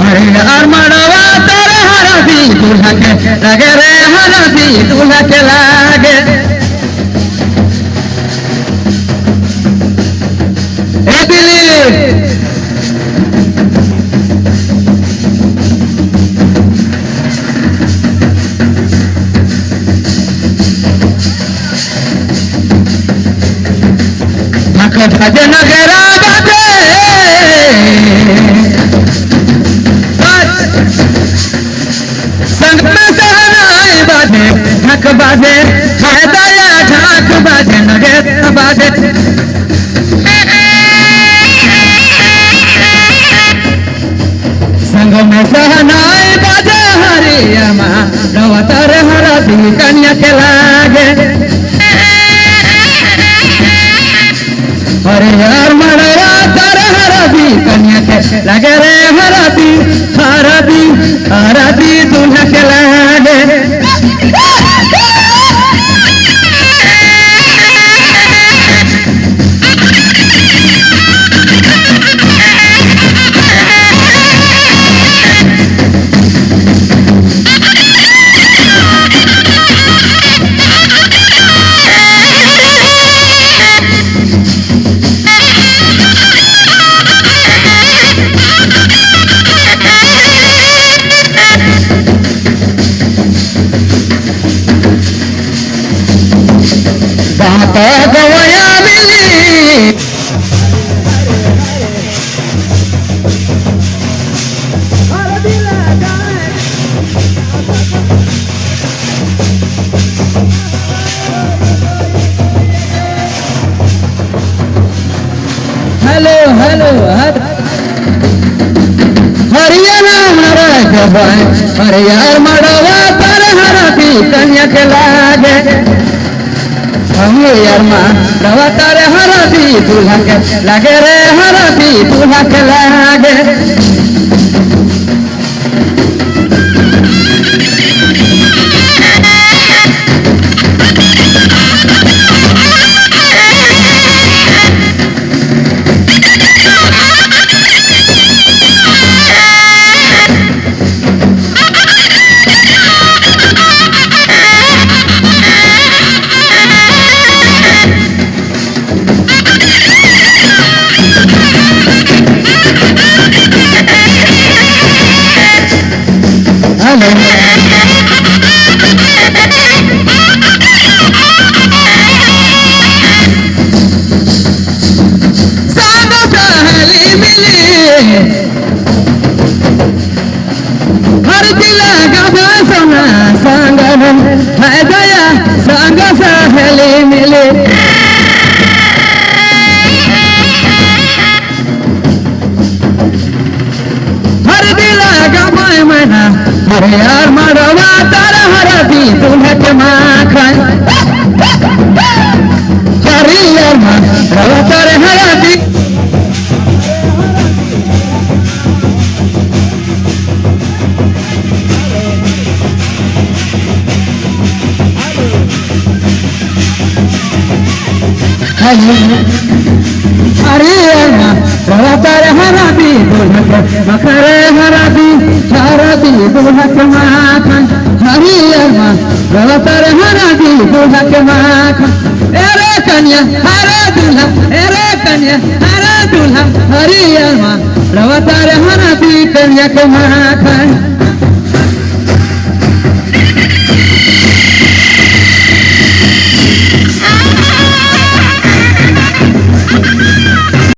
अरे यार मड़वा तारे हरदी दूल्हा के लगे रे हरदी दूल्हा के लागे ए दिली भज नगरा बाजे संग में सहनाई बाजे ढक बाजे दया ढाक बाजे नगर बाजे संग में सहनाई बाजे हरियमा रवतर हरदी कन्या के लागे अरे यार मड़वा तारे हरदी कन्या के लगे रे हरदी हरदी हरदी दूल्हा के लागे बात गवया मिली हेलो हेलो हरियाणा हमारा जबान अरे यार मड़वा तारे हरदी कन्या के लागे यार मड़वा तारे हरदी दूल्हा के लागे रे हरदी दूल्हा के लागे हर जिला गवा सोना संगम है दया संग सहेली मिले हर जिला गवा मना अरे यार मड़वा तारे हरदी दूल्हा के माखन अरे यार मड़वा तारे हरदी अरे रवा तारे हरदी दूल्हा के मखरे हरदी हरदी दूल्हा के माखन हरियमा रवा तारे हरदी दूल्हा के माखन अरे कन्या हरे दूल्हा अरे कन्या हरे दूल्हा हरियमा रवा तारे हरदी कन्या के माखन